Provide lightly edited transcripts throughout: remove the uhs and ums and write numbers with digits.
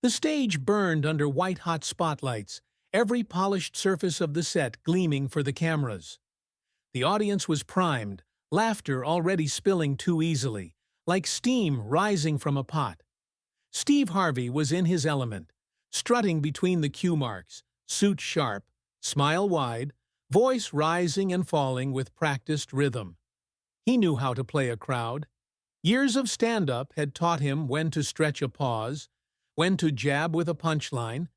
The stage burned under white-hot spotlights, every polished surface of the set gleaming for the cameras. The audience was primed, laughter already spilling too easily, like steam rising from a pot. Steve Harvey was in his element, strutting between the cue marks, suit sharp, smile wide, voice rising and falling with practiced rhythm. He knew how to play a crowd. Years of stand-up had taught him when to stretch a pause, when to jab with a punchline,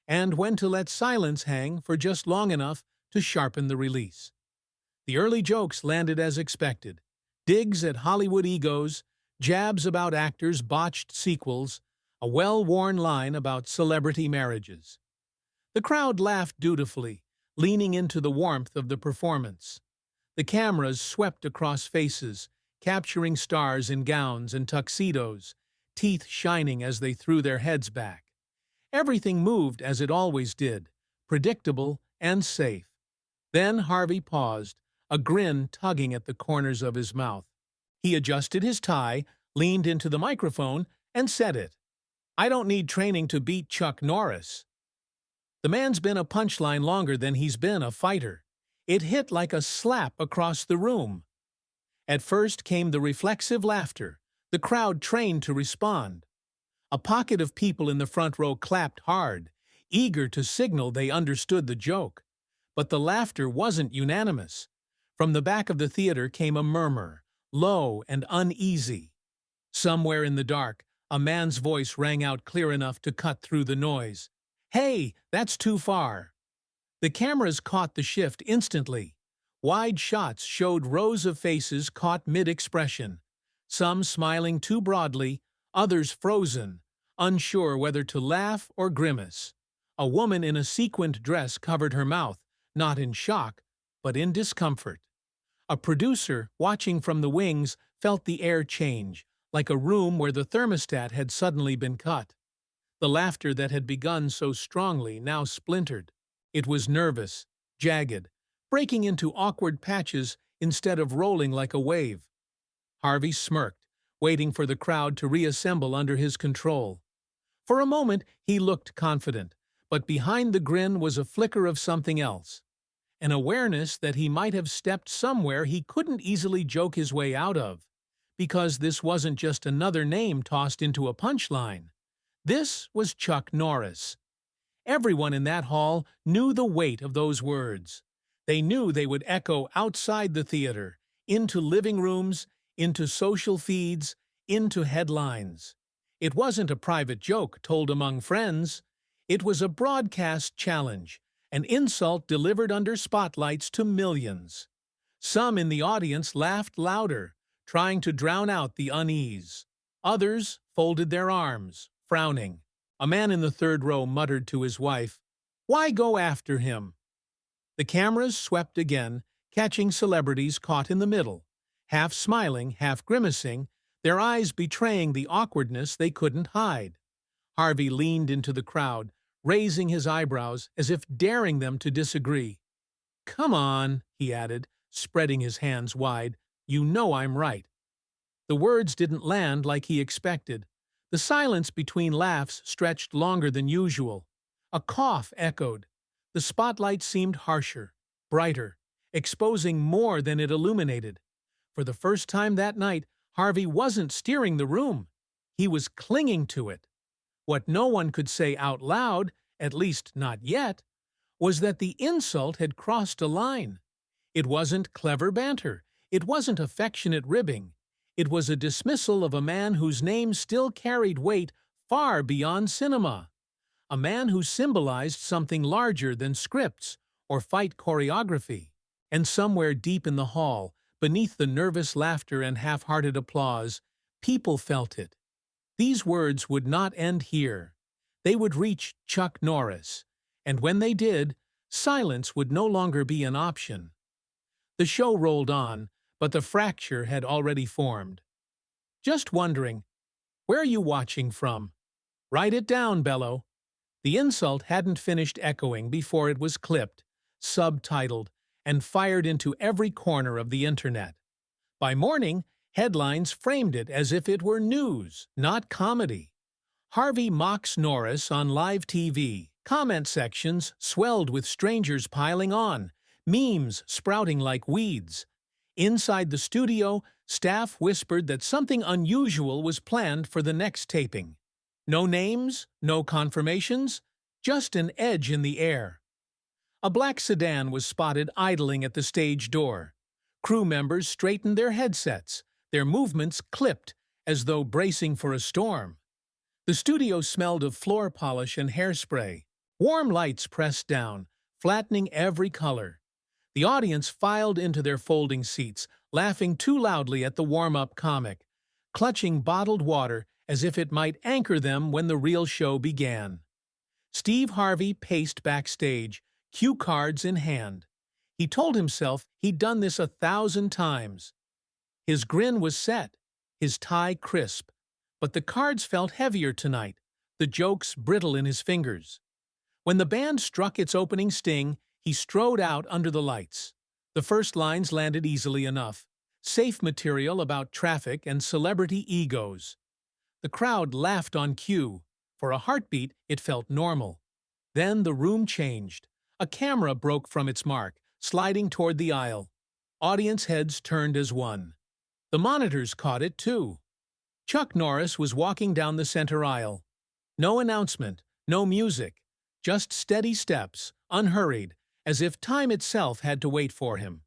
and when to let silence hang for just long enough to sharpen the release. The early jokes landed as expected. Digs at Hollywood egos, jabs about actors' botched sequels, a well-worn line about celebrity marriages. The crowd laughed dutifully, leaning into the warmth of the performance. The cameras swept across faces, capturing stars in gowns and tuxedos, teeth shining as they threw their heads back. Everything moved as it always did, predictable and safe. Then Harvey paused, a grin tugging at the corners of his mouth. He adjusted his tie, leaned into the microphone, and said it. "I don't need training to beat Chuck Norris." The man's been a punchline longer than he's been a fighter. It hit like a slap across the room. At first came the reflexive laughter, the crowd trained to respond. A pocket of people in the front row clapped hard, eager to signal they understood the joke. But the laughter wasn't unanimous. From the back of the theater came a murmur, low and uneasy. Somewhere in the dark, a man's voice rang out clear enough to cut through the noise. "Hey, that's too far." The cameras caught the shift instantly. Wide shots showed rows of faces caught mid-expression, some smiling too broadly, others frozen, unsure whether to laugh or grimace. A woman in a sequined dress covered her mouth, not in shock, but in discomfort. A producer, watching from the wings, felt the air change, like a room where the thermostat had suddenly been cut. The laughter that had begun so strongly now splintered. It was nervous, jagged, breaking into awkward patches instead of rolling like a wave. Harvey smirked, waiting for the crowd to reassemble under his control. For a moment he looked confident, but behind the grin was a flicker of something else. An awareness that he might have stepped somewhere he couldn't easily joke his way out of, because this wasn't just another name tossed into a punchline. This was Chuck Norris. Everyone in that hall knew the weight of those words. They knew they would echo outside the theater, into living rooms, into social feeds, into headlines. It wasn't a private joke told among friends. It was a broadcast challenge, an insult delivered under spotlights to millions. Some in the audience laughed louder, trying to drown out the unease. Others folded their arms, frowning. A man in the third row muttered to his wife, "Why go after him?" The cameras swept again, catching celebrities caught in the middle, half smiling, half grimacing, their eyes betraying the awkwardness they couldn't hide. Harvey leaned into the crowd, raising his eyebrows as if daring them to disagree. "Come on," he added, spreading his hands wide. "You know I'm right." The words didn't land like he expected. The silence between laughs stretched longer than usual. A cough echoed. The spotlight seemed harsher, brighter, exposing more than it illuminated. For the first time that night, Harvey wasn't steering the room. He was clinging to it. What no one could say out loud, at least not yet, was that the insult had crossed a line. It wasn't clever banter. It wasn't affectionate ribbing. It was a dismissal of a man whose name still carried weight far beyond cinema. A man who symbolized something larger than scripts or fight choreography. And somewhere deep in the hall, beneath the nervous laughter and half-hearted applause, people felt it. These words would not end here. They would reach Chuck Norris, and when they did, silence would no longer be an option. The show rolled on, but the fracture had already formed. "Just wondering, where are you watching from?" "Write it down, Bello." The insult hadn't finished echoing before it was clipped, subtitled, and fired into every corner of the internet. By morning, headlines framed it as if it were news, not comedy. Harvey mocks Norris on live TV. Comment sections swelled with strangers piling on, memes sprouting like weeds. Inside the studio, staff whispered that something unusual was planned for the next taping. No names, no confirmations, just an edge in the air. A black sedan was spotted idling at the stage door. Crew members straightened their headsets, their movements clipped as though bracing for a storm. The studio smelled of floor polish and hairspray. Warm lights pressed down, flattening every color. The audience filed into their folding seats, laughing too loudly at the warm-up comic, clutching bottled water as if it might anchor them when the real show began. Steve Harvey paced backstage, cue cards in hand. He told himself he'd done this 1,000 times. His grin was set, his tie crisp, but the cards felt heavier tonight, the jokes brittle in his fingers. When the band struck its opening sting, he strode out under the lights. The first lines landed easily enough, safe material about traffic and celebrity egos. The crowd laughed on cue. For a heartbeat, it felt normal. Then the room changed. A camera broke from its mark, sliding toward the aisle. Audience heads turned as one. The monitors caught it too. Chuck Norris was walking down the center aisle. No announcement, no music, just steady steps, unhurried, as if time itself had to wait for him.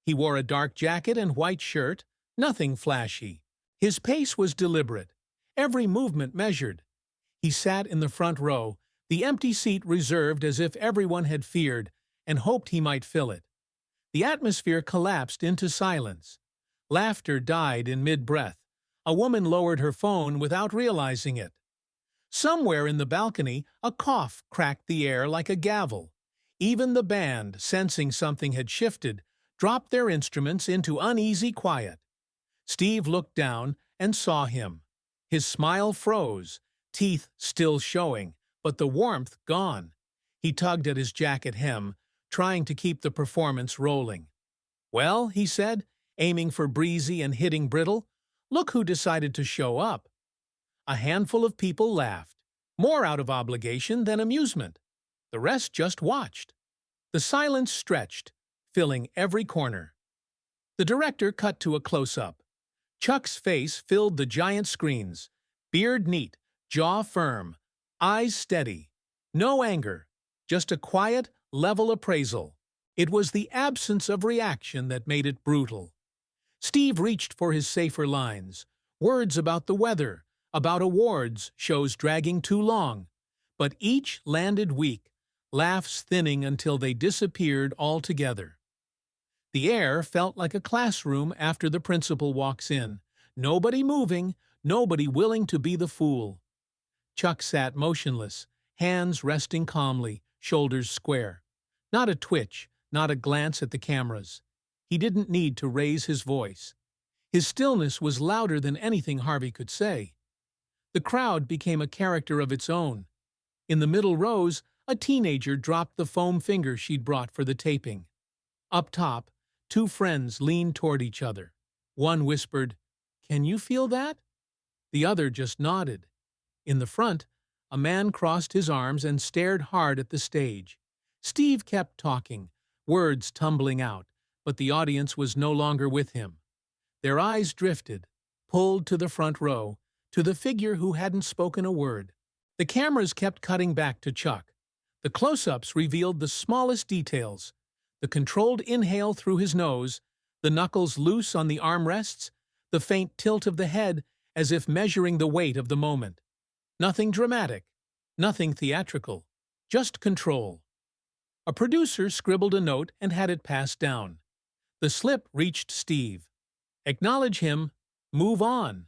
He wore a dark jacket and white shirt, nothing flashy. His pace was deliberate, every movement measured. He sat in the front row, the empty seat reserved as if everyone had feared and hoped he might fill it. The atmosphere collapsed into silence. Laughter died in mid-breath. A woman lowered her phone without realizing it. Somewhere in the balcony, a cough cracked the air like a gavel. Even the band, sensing something had shifted, dropped their instruments into uneasy quiet. Steve looked down and saw him. His smile froze, teeth still showing, but the warmth gone. He tugged at his jacket hem, trying to keep the performance rolling. "Well," he said, aiming for breezy and hitting brittle, "look who decided to show up." A handful of people laughed, more out of obligation than amusement. The rest just watched. The silence stretched, filling every corner. The director cut to a close-up. Chuck's face filled the giant screens, beard neat, jaw firm, eyes steady. No anger, just a quiet, level appraisal. It was the absence of reaction that made it brutal. Steve reached for his safer lines, words about the weather, about awards, shows dragging too long. But each landed weak, laughs thinning until they disappeared altogether. The air felt like a classroom after the principal walks in. Nobody moving, nobody willing to be the fool. Chuck sat motionless, hands resting calmly, shoulders square. Not a twitch, not a glance at the cameras. He didn't need to raise his voice. His stillness was louder than anything Harvey could say. The crowd became a character of its own. In the middle rows, a teenager dropped the foam finger she'd brought for the taping. Up top, two friends leaned toward each other. One whispered, "Can you feel that?" The other just nodded. In the front, a man crossed his arms and stared hard at the stage. Steve kept talking, words tumbling out, but the audience was no longer with him. Their eyes drifted, pulled to the front row, to the figure who hadn't spoken a word. The cameras kept cutting back to Chuck. The close-ups revealed the smallest details. The controlled inhale through his nose, the knuckles loose on the armrests, the faint tilt of the head as if measuring the weight of the moment. Nothing dramatic, nothing theatrical, just control. A producer scribbled a note and had it passed down. The slip reached Steve. "Acknowledge him. Move on."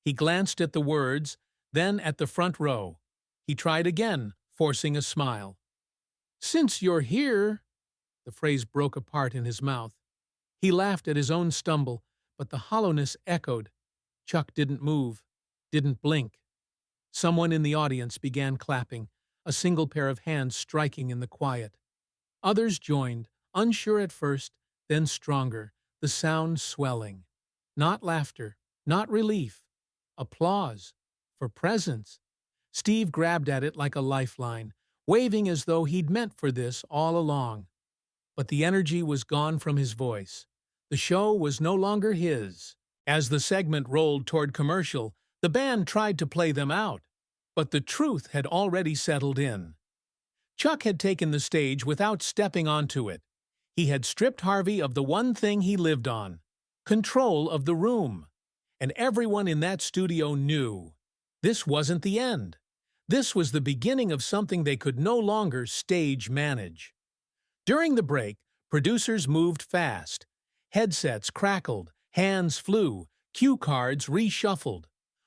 He glanced at the words, then at the front row. He tried again, forcing a smile. "Since you're here—" The phrase broke apart in his mouth. He laughed at his own stumble, but the hollowness echoed. Chuck didn't move, didn't blink. Someone in the audience began clapping, a single pair of hands striking in the quiet. Others joined, unsure at first, then stronger, the sound swelling. Not laughter, not relief. Applause. For presence. Steve grabbed at it like a lifeline, waving as though he'd meant for this all along. But the energy was gone from his voice. The show was no longer his. As the segment rolled toward commercial, the band tried to play them out. But the truth had already settled in. Chuck had taken the stage without stepping onto it. He had stripped Harvey of the one thing he lived on: control of the room. And everyone in that studio knew this wasn't the end. This was the beginning of something they could no longer stage manage. During the break, producers moved fast. Headsets crackled, hands flew, cue cards reshuffled.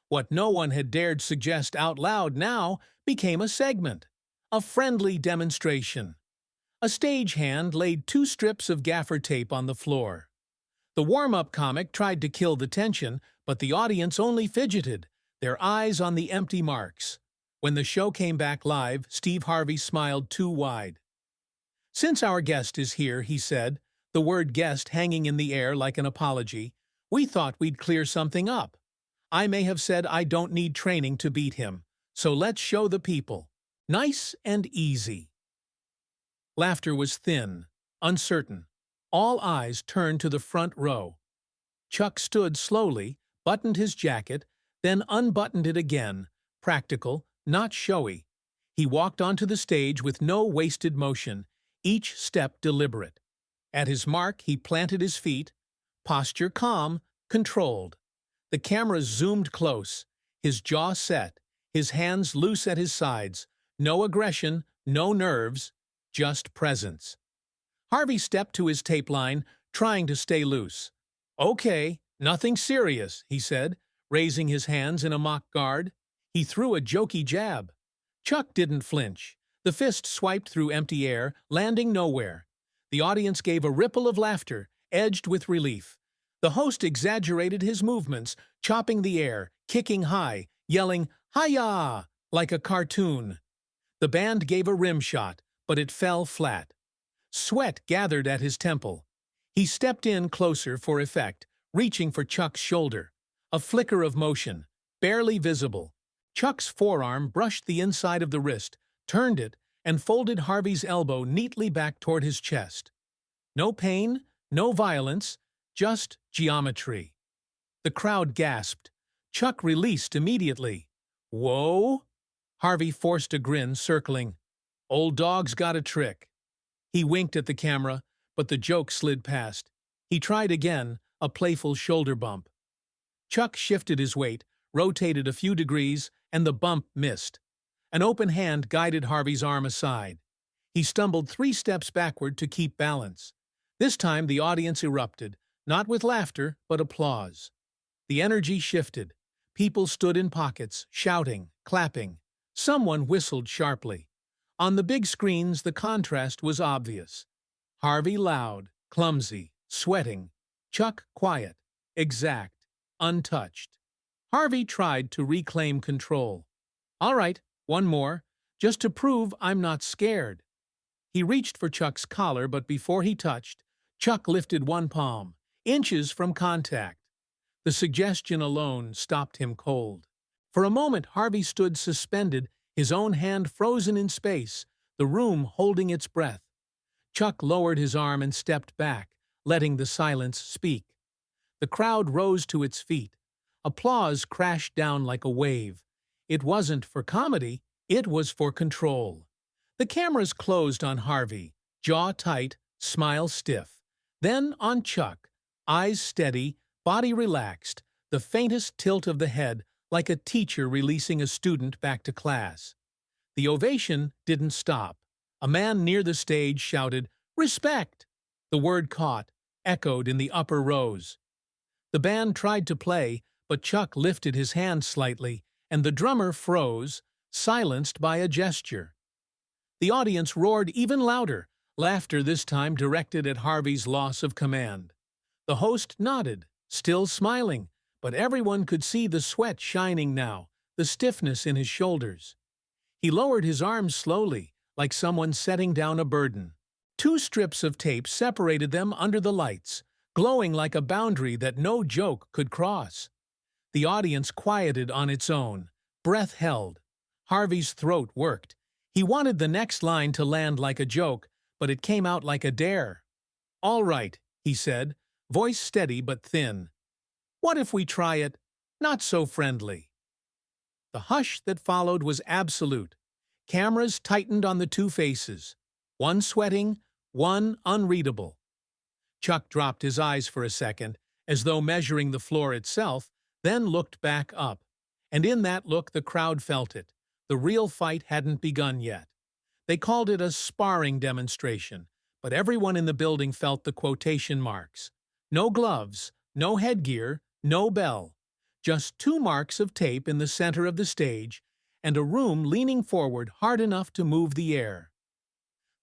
What no one had dared suggest out loud now became a segment, a friendly demonstration. A stagehand laid 2 strips of gaffer tape on the floor. The warm-up comic tried to kill the tension, but the audience only fidgeted, their eyes on the empty marks. When the show came back live, Steve Harvey smiled too wide. "Since our guest is here," he said, the word guest hanging in the air like an apology, "we thought we'd clear something up. I may have said I don't need training to beat him, so let's show the people. Nice and easy." Laughter was thin, uncertain. All eyes turned to the front row. Chuck stood slowly, buttoned his jacket, then unbuttoned it again, practical, not showy. He walked onto the stage with no wasted motion, each step deliberate. At his mark, he planted his feet, posture calm, controlled. The cameras zoomed close, his jaw set, his hands loose at his sides. No aggression, no nerves, just presence. Harvey stepped to his tape line, trying to stay loose. "Okay, nothing serious," he said, raising his hands in a mock guard. He threw a jokey jab. Chuck didn't flinch. The fist swiped through empty air, landing nowhere. The audience gave a ripple of laughter, edged with relief. The host exaggerated his movements, chopping the air, kicking high, yelling, "Hi-ya!" like a cartoon. The band gave a rim shot, but it fell flat. Sweat gathered at his temple. He stepped in closer for effect, reaching for Chuck's shoulder. A flicker of motion, barely visible. Chuck's forearm brushed the inside of the wrist, turned it, and folded Harvey's elbow neatly back toward his chest. No pain, no violence, just geometry. The crowd gasped. Chuck released immediately. "Whoa!" Harvey forced a grin, circling. "Old dog's got a trick." He winked at the camera, but the joke slid past. He tried again, a playful shoulder bump. Chuck shifted his weight, rotated a few degrees, and the bump missed. An open hand guided Harvey's arm aside. He stumbled 3 steps backward to keep balance. This time the audience erupted, not with laughter, but applause. The energy shifted. People stood in pockets, shouting, clapping. Someone whistled sharply. On the big screens, the contrast was obvious. Harvey loud, clumsy, sweating. Chuck quiet, exact, untouched. Harvey tried to reclaim control. "All right, one more, just to prove I'm not scared." He reached for Chuck's collar, but before he touched, Chuck lifted one palm, inches from contact. The suggestion alone stopped him cold. For a moment, Harvey stood suspended, his own hand frozen in space, the room holding its breath. Chuck lowered his arm and stepped back, letting the silence speak. The crowd rose to its feet. Applause crashed down like a wave. It wasn't for comedy, it was for control. The cameras closed on Harvey, jaw tight, smile stiff. Then on Chuck, eyes steady, body relaxed, the faintest tilt of the head, like a teacher releasing a student back to class. The ovation didn't stop. A man near the stage shouted, "Respect!" The word caught, echoed in the upper rows. The band tried to play, but Chuck lifted his hand slightly, and the drummer froze, silenced by a gesture. The audience roared even louder, laughter this time directed at Harvey's loss of command. The host nodded, still smiling, but everyone could see the sweat shining now, the stiffness in his shoulders. He lowered his arms slowly, like someone setting down a burden. 2 strips of tape separated them under the lights, glowing like a boundary that no joke could cross. The audience quieted on its own, breath held. Harvey's throat worked. He wanted the next line to land like a joke, but it came out like a dare. "All right," he said, voice steady but thin. "What if we try it not so friendly?" The hush that followed was absolute. Cameras tightened on the two faces, one sweating, one unreadable. Chuck dropped his eyes for a second, as though measuring the floor itself, then looked back up. And in that look the crowd felt it. The real fight hadn't begun yet. They called it a sparring demonstration, but everyone in the building felt the quotation marks. No gloves, no headgear, no bell. Just two marks of tape in the center of the stage, and a room leaning forward hard enough to move the air.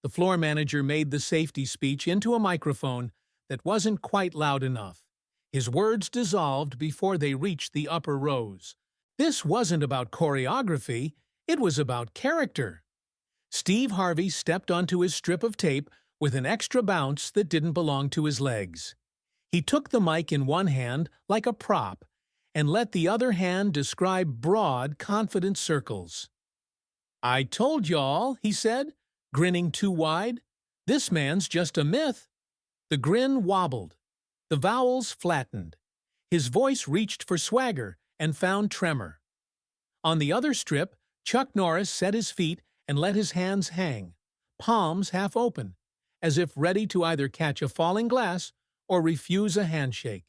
The floor manager made the safety speech into a microphone that wasn't quite loud enough. His words dissolved before they reached the upper rows. This wasn't about choreography, it was about character. Steve Harvey stepped onto his strip of tape with an extra bounce that didn't belong to his legs. He took the mic in one hand like a prop and let the other hand describe broad, confident circles. "I told y'all," he said, grinning too wide. "This man's just a myth." The grin wobbled. The vowels flattened. His voice reached for swagger and found tremor. On the other strip, Chuck Norris set his feet and let his hands hang, palms half open, as if ready to either catch a falling glass or refuse a handshake.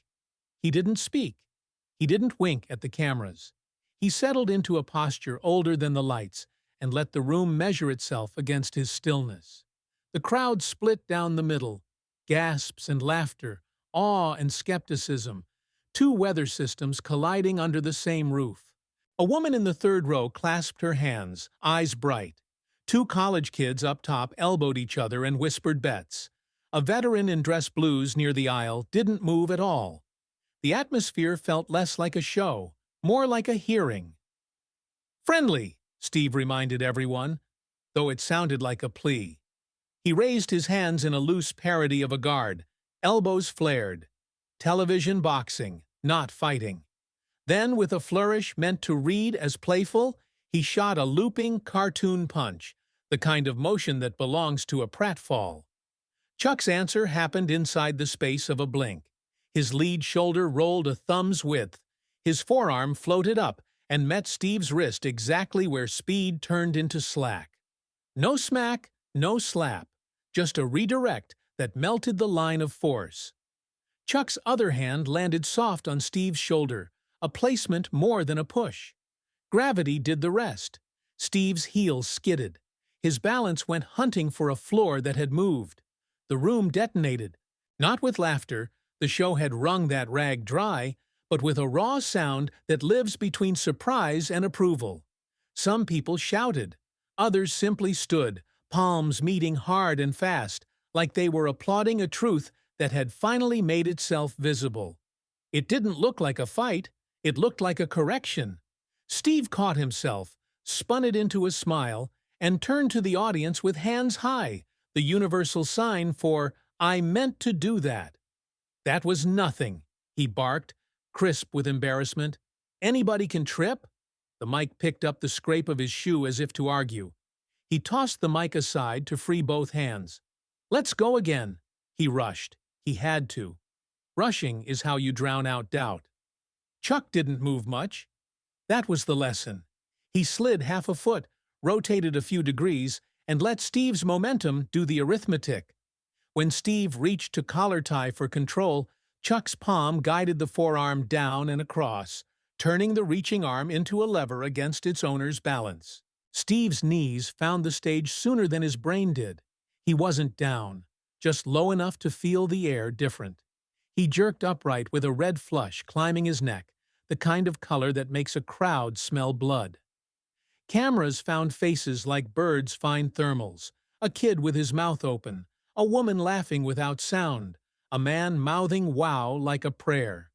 He didn't speak. He didn't wink at the cameras. He settled into a posture older than the lights and let the room measure itself against his stillness. The crowd split down the middle, gasps and laughter, awe and skepticism, two weather systems colliding under the same roof. A woman in the third row clasped her hands, eyes bright. Two college kids up top elbowed each other and whispered bets. A veteran in dress blues near the aisle didn't move at all. The atmosphere felt less like a show, more like a hearing. "Friendly," Steve reminded everyone, though it sounded like a plea. He raised his hands in a loose parody of a guard, elbows flared. Television boxing, not fighting. Then, with a flourish meant to read as playful, he shot a looping cartoon punch, the kind of motion that belongs to a pratfall. Chuck's answer happened inside the space of a blink. His lead shoulder rolled a thumb's width. His forearm floated up and met Steve's wrist exactly where speed turned into slack. No smack, no slap, just a redirect that melted the line of force. Chuck's other hand landed soft on Steve's shoulder, a placement more than a push. Gravity did the rest. Steve's heels skidded. His balance went hunting for a floor that had moved. The room detonated. Not with laughter, the show had wrung that rag dry, but with a raw sound that lives between surprise and approval. Some people shouted. Others simply stood, palms meeting hard and fast, like they were applauding a truth that had finally made itself visible. It didn't look like a fight. It looked like a correction. Steve caught himself, spun it into a smile, and turned to the audience with hands high, the universal sign for, "I meant to do that." "That was nothing," he barked, crisp with embarrassment. "Anybody can trip?" The mic picked up the scrape of his shoe as if to argue. He tossed the mic aside to free both hands. "Let's go again." He rushed. He had to. Rushing is how you drown out doubt. Chuck didn't move much. That was the lesson. He slid half a foot, rotated a few degrees, and let Steve's momentum do the arithmetic. When Steve reached to collar tie for control, Chuck's palm guided the forearm down and across, turning the reaching arm into a lever against its owner's balance. Steve's knees found the stage sooner than his brain did. He wasn't down, just low enough to feel the air different. He jerked upright with a red flush climbing his neck, the kind of color that makes a crowd smell blood. Cameras found faces like birds find thermals, a kid with his mouth open, a woman laughing without sound, a man mouthing wow like a prayer.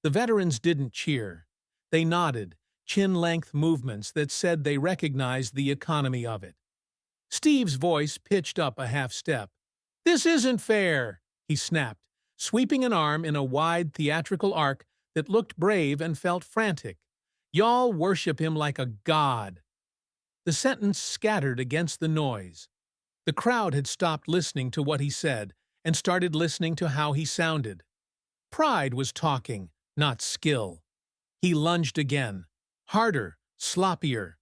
The veterans didn't cheer. They nodded, chin-length movements that said they recognized the economy of it. Steve's voice pitched up a half step. "This isn't fair," he snapped, sweeping an arm in a wide theatrical arc that looked brave and felt frantic. "Y'all worship him like a god." The sentence scattered against the noise. The crowd had stopped listening to what he said and started listening to how he sounded. Pride was talking, not skill. He lunged again. Harder, sloppier.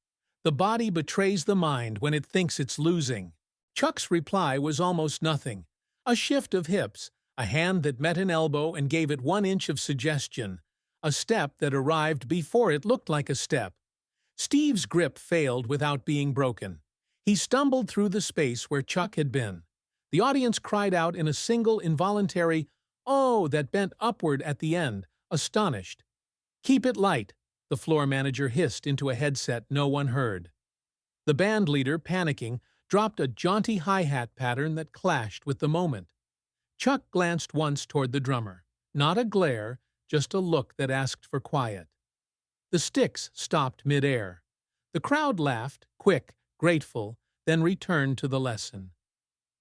The body betrays the mind when it thinks it's losing. Chuck's reply was almost nothing. A shift of hips, a hand that met an elbow and gave it 1 inch of suggestion, a step that arrived before it looked like a step. Steve's grip failed without being broken. He stumbled through the space where Chuck had been. The audience cried out in a single involuntary "oh" that bent upward at the end, astonished. "Keep it light," the floor manager hissed into a headset no one heard. The band leader, panicking, dropped a jaunty hi-hat pattern that clashed with the moment. Chuck glanced once toward the drummer. Not a glare, just a look that asked for quiet. The sticks stopped mid-air. The crowd laughed, quick, grateful, then returned to the lesson.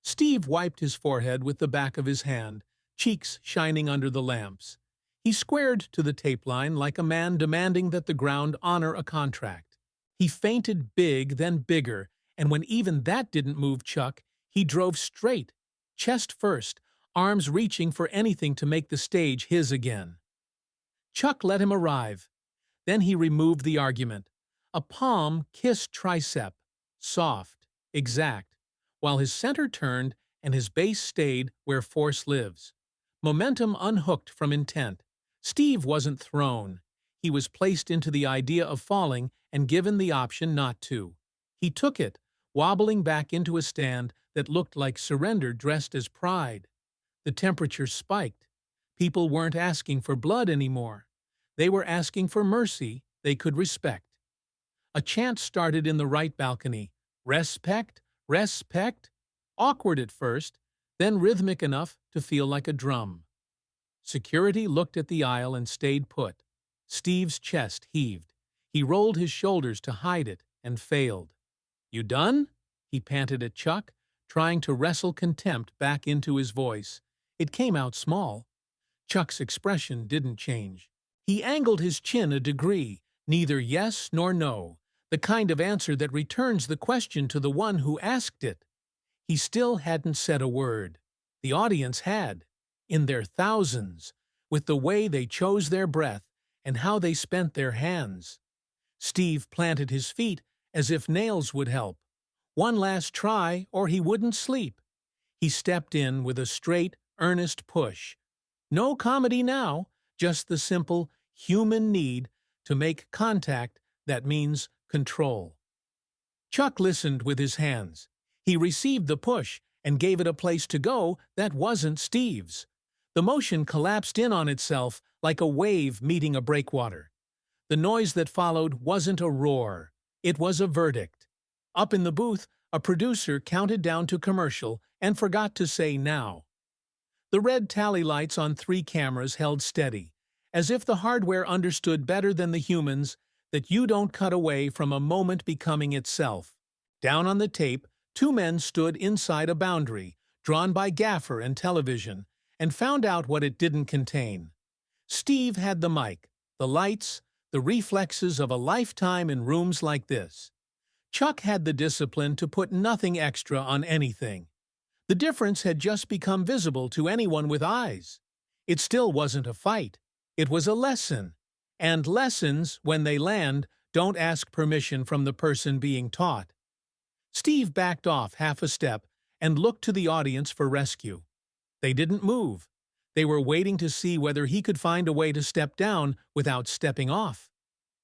Steve wiped his forehead with the back of his hand, cheeks shining under the lamps. He squared to the tape line like a man demanding that the ground honor a contract. He feinted big, then bigger, and when even that didn't move Chuck, he drove straight, chest first, arms reaching for anything to make the stage his again. Chuck let him arrive. Then he removed the argument. A palm kissed tricep, soft, exact, while his center turned and his base stayed where force lives. Momentum unhooked from intent. Steve wasn't thrown. He was placed into the idea of falling and given the option not to. He took it, wobbling back into a stand that looked like surrender dressed as pride. The temperature spiked. People weren't asking for blood anymore. They were asking for mercy they could respect. A chant started in the right balcony. Respect, respect. Awkward at first, then rhythmic enough to feel like a drum. Security looked at the aisle and stayed put. Steve's chest heaved. He rolled his shoulders to hide it and failed. "You done?" he panted at Chuck, trying to wrestle contempt back into his voice. It came out small. Chuck's expression didn't change. He angled his chin a degree, neither yes nor no, the kind of answer that returns the question to the one who asked it. He still hadn't said a word. The audience had, in their thousands, with the way they chose their breath and how they spent their hands. Steve planted his feet as if nails would help. One last try or he wouldn't sleep. He stepped in with a straight, earnest push. No comedy now, just the simple, human need to make contact that means control. Chuck listened with his hands. He received the push and gave it a place to go that wasn't Steve's. The motion collapsed in on itself like a wave meeting a breakwater. The noise that followed wasn't a roar. It was a verdict. Up in the booth, a producer counted down to commercial and forgot to say now. The red tally lights on 3 cameras held steady, as if the hardware understood better than the humans that you don't cut away from a moment becoming itself. Down on the tape, 2 men stood inside a boundary, drawn by gaffer and television, and found out what it didn't contain. Steve had the mic, the lights, the reflexes of a lifetime in rooms like this. Chuck had the discipline to put nothing extra on anything. The difference had just become visible to anyone with eyes. It still wasn't a fight. It was a lesson. And lessons, when they land, don't ask permission from the person being taught. Steve backed off half a step and looked to the audience for rescue. They didn't move. They were waiting to see whether he could find a way to step down without stepping off.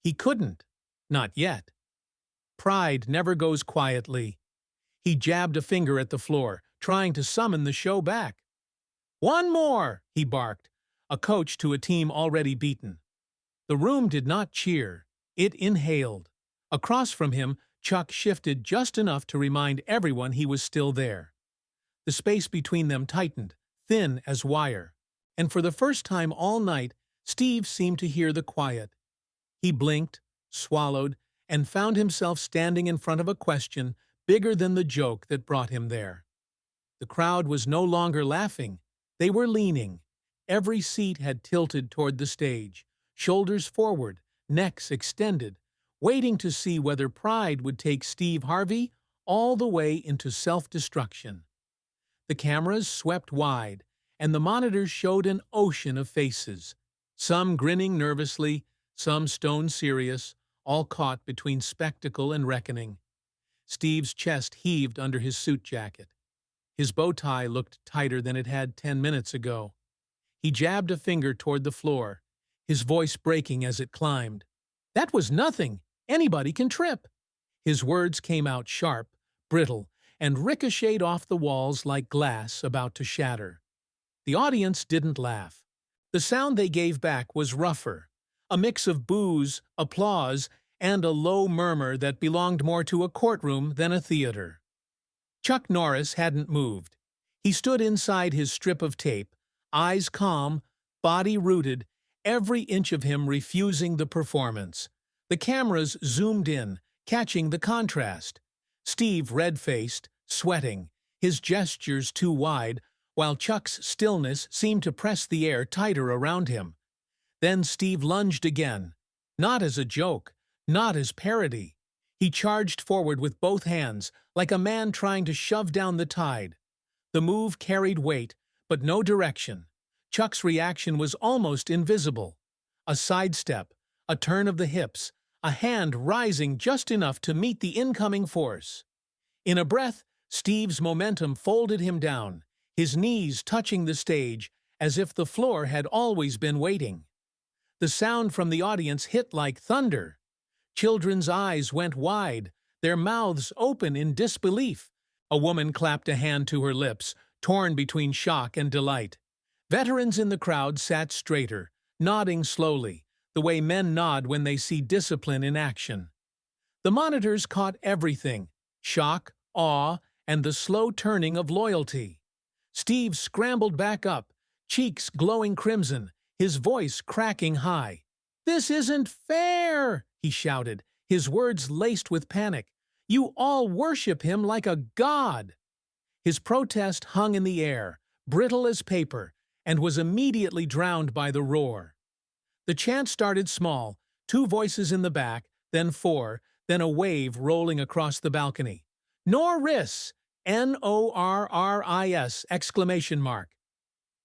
He couldn't. Not yet. Pride never goes quietly. He jabbed a finger at the floor, trying to summon the show back. "One more!" he barked, a coach to a team already beaten. The room did not cheer. It inhaled. Across from him, Chuck shifted just enough to remind everyone he was still there. The space between them tightened, thin as wire. And for the first time all night, Steve seemed to hear the quiet. He blinked, swallowed, and found himself standing in front of a question bigger than the joke that brought him there. The crowd was no longer laughing. They were leaning. Every seat had tilted toward the stage, shoulders forward, necks extended, waiting to see whether pride would take Steve Harvey all the way into self-destruction. The cameras swept wide, and the monitors showed an ocean of faces, some grinning nervously, some stone-serious, all caught between spectacle and reckoning. Steve's chest heaved under his suit jacket. His bow tie looked tighter than it had 10 minutes ago. He jabbed a finger toward the floor, his voice breaking as it climbed. "That was nothing. Anybody can trip." His words came out sharp, brittle, and ricocheted off the walls like glass about to shatter. The audience didn't laugh. The sound they gave back was rougher, a mix of boos, applause, and a low murmur that belonged more to a courtroom than a theater. Chuck Norris hadn't moved. He stood inside his strip of tape, eyes calm, body rooted, every inch of him refusing the performance. The cameras zoomed in, catching the contrast. Steve red-faced, sweating, his gestures too wide, while Chuck's stillness seemed to press the air tighter around him. Then Steve lunged again, not as a joke, not as parody. He charged forward with both hands, like a man trying to shove down the tide. The move carried weight, but no direction. Chuck's reaction was almost invisible. A sidestep, a turn of the hips, a hand rising just enough to meet the incoming force. In a breath, Steve's momentum folded him down, his knees touching the stage as if the floor had always been waiting. The sound from the audience hit like thunder. Children's eyes went wide, their mouths open in disbelief. A woman clapped a hand to her lips, torn between shock and delight. Veterans in the crowd sat straighter, nodding slowly, the way men nod when they see discipline in action. The monitors caught everything: shock, awe, and the slow turning of loyalty. Steve scrambled back up, cheeks glowing crimson, his voice cracking high. "This isn't fair!" he shouted, his words laced with panic. "You all worship him like a god!" His protest hung in the air, brittle as paper, and was immediately drowned by the roar. The chant started small, 2 voices in the back, then 4, then a wave rolling across the balcony. "Norris! Norris! Exclamation mark.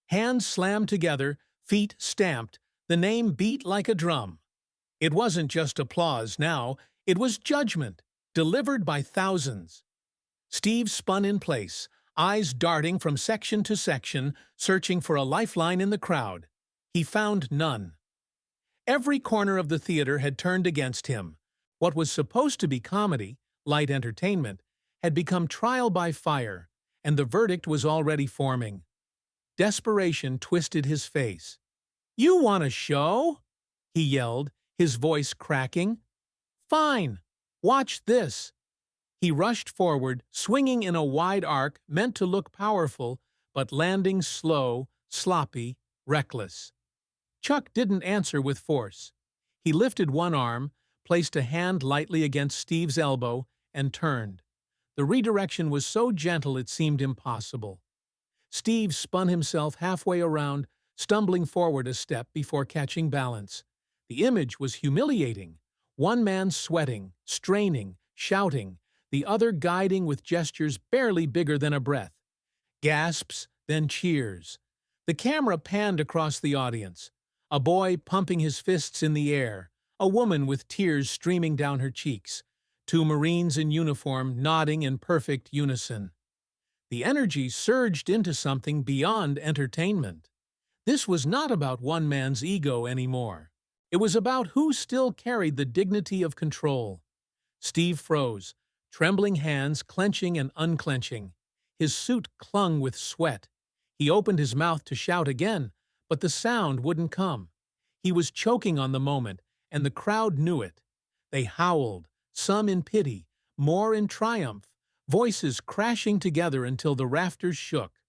Hands slammed together, feet stamped, the name beat like a drum. It wasn't just applause now, it was judgment, delivered by thousands. Steve spun in place, eyes darting from section to section, searching for a lifeline in the crowd. He found none. Every corner of the theater had turned against him. What was supposed to be comedy, light entertainment, had become trial by fire, and the verdict was already forming. Desperation twisted his face. "You want a show?" he yelled, his voice cracking. "Fine, watch this." He rushed forward, swinging in a wide arc meant to look powerful, but landing slow, sloppy, reckless. Chuck didn't answer with force. He lifted one arm, placed a hand lightly against Steve's elbow, and turned. The redirection was so gentle it seemed impossible. Steve spun himself halfway around, stumbling forward a step before catching balance. The image was humiliating. One man sweating, straining, shouting, the other guiding with gestures barely bigger than a breath. Gasps, then cheers. The camera panned across the audience. A boy pumping his fists in the air, a woman with tears streaming down her cheeks, 2 Marines in uniform nodding in perfect unison. The energy surged into something beyond entertainment. This was not about one man's ego anymore. It was about who still carried the dignity of control. Steve froze, trembling hands clenching and unclenching. His suit clung with sweat. He opened his mouth to shout again, but the sound wouldn't come. He was choking on the moment, and the crowd knew it. They howled, some in pity, more in triumph, voices crashing together until the rafters shook.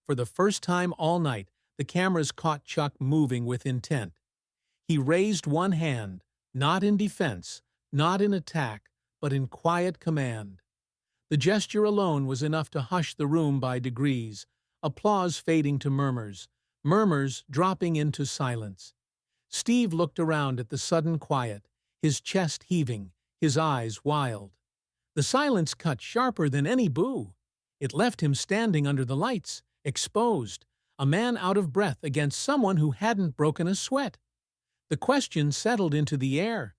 For the first time all night, the cameras caught Chuck moving with intent. He raised one hand, not in defense, not in attack, but in quiet command. The gesture alone was enough to hush the room by degrees, applause fading to murmurs, murmurs dropping into silence. Steve looked around at the sudden quiet, his chest heaving, his eyes wild. The silence cut sharper than any boo. It left him standing under the lights, exposed, a man out of breath against someone who hadn't broken a sweat. The question settled into the air.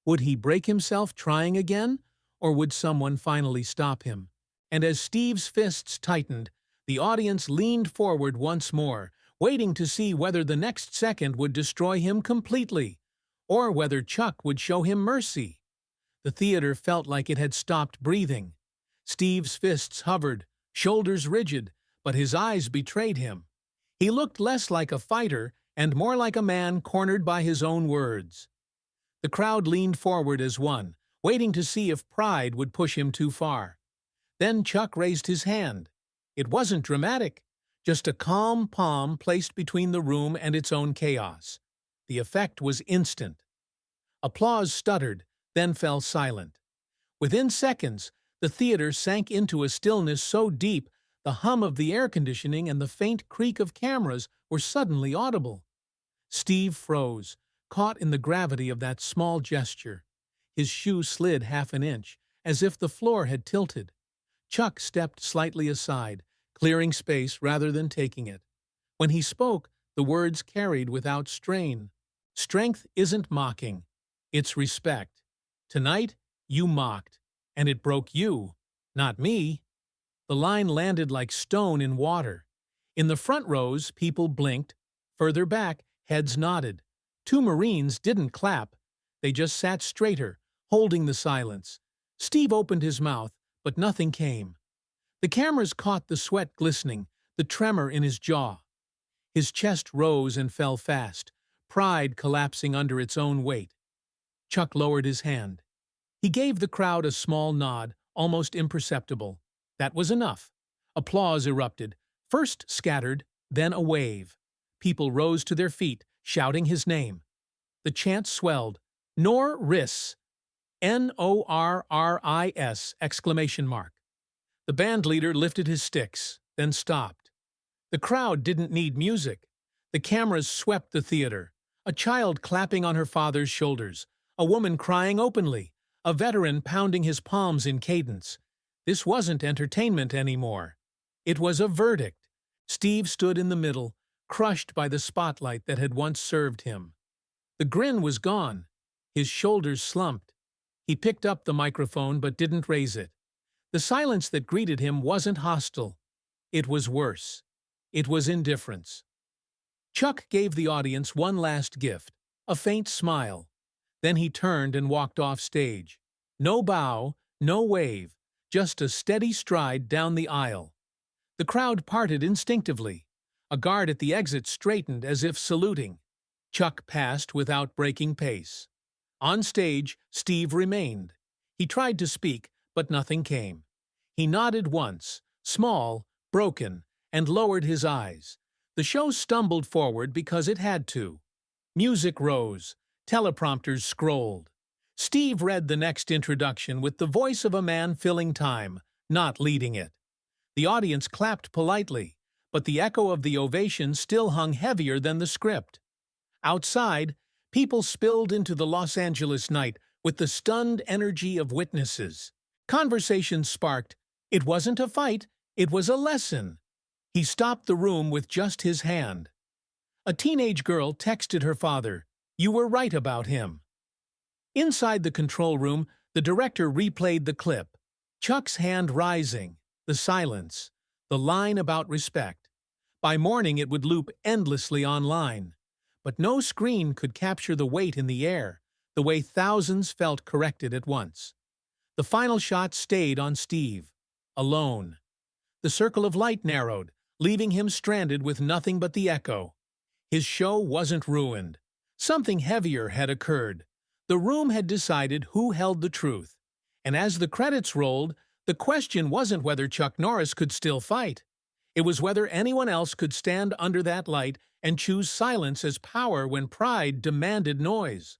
Would he break himself trying again, or would someone finally stop him? And as Steve's fists tightened, the audience leaned forward once more, waiting to see whether the next second would destroy him completely, or whether Chuck would show him mercy. The theater felt like it had stopped breathing. Steve's fists hovered, shoulders rigid, but his eyes betrayed him. He looked less like a fighter and more like a man cornered by his own words. The crowd leaned forward as one, waiting to see if pride would push him too far. Then Chuck raised his hand. It wasn't dramatic, just a calm palm placed between the room and its own chaos. The effect was instant. Applause stuttered, then fell silent. Within seconds, the theater sank into a stillness so deep the hum of the air conditioning and the faint creak of cameras were suddenly audible. Steve froze, caught in the gravity of that small gesture. His shoe slid half an inch, as if the floor had tilted. Chuck stepped slightly aside, clearing space rather than taking it. When he spoke, the words carried without strain. Strength isn't mocking, it's respect. Tonight, you mocked, and it broke you, not me. The line landed like stone in water. In the front rows, people blinked. Further back, heads nodded. 2 Marines didn't clap. They just sat straighter, holding the silence. Steve opened his mouth, but nothing came. The cameras caught the sweat glistening, the tremor in his jaw. His chest rose and fell fast, pride collapsing under its own weight. Chuck lowered his hand. He gave the crowd a small nod, almost imperceptible. That was enough. Applause erupted, first scattered, then a wave. People rose to their feet, shouting his name. The chant swelled. Norris! Norris! Exclamation mark. The band leader lifted his sticks, then stopped. The crowd didn't need music. The cameras swept the theater. A child clapping on her father's shoulders, a woman crying openly, a veteran pounding his palms in cadence. This wasn't entertainment anymore. It was a verdict. Steve stood in the middle, crushed by the spotlight that had once served him. The grin was gone. His shoulders slumped. He picked up the microphone but didn't raise it. The silence that greeted him wasn't hostile. It was worse. It was indifference. Chuck gave the audience one last gift, a faint smile. Then he turned and walked off stage. No bow, no wave, just a steady stride down the aisle. The crowd parted instinctively. A guard at the exit straightened as if saluting. Chuck passed without breaking pace. On stage, Steve remained. He tried to speak, but nothing came. He nodded once, small, broken, and lowered his eyes. The show stumbled forward because it had to. Music rose. Teleprompters scrolled. Steve read the next introduction with the voice of a man filling time, not leading it. The audience clapped politely, but the echo of the ovation still hung heavier than the script. Outside, people spilled into the Los Angeles night with the stunned energy of witnesses. Conversations sparked. It wasn't a fight, it was a lesson. He stopped the room with just his hand. A teenage girl texted her father, "You were right about him." Inside the control room, the director replayed the clip. Chuck's hand rising, the silence, the line about respect. By morning it would loop endlessly online. But no screen could capture the weight in the air, the way thousands felt corrected at once. The final shot stayed on Steve, alone. The circle of light narrowed, leaving him stranded with nothing but the echo. His show wasn't ruined. Something heavier had occurred. The room had decided who held the truth. And as the credits rolled, the question wasn't whether Chuck Norris could still fight. It was whether anyone else could stand under that light and choose silence as power when pride demanded noise.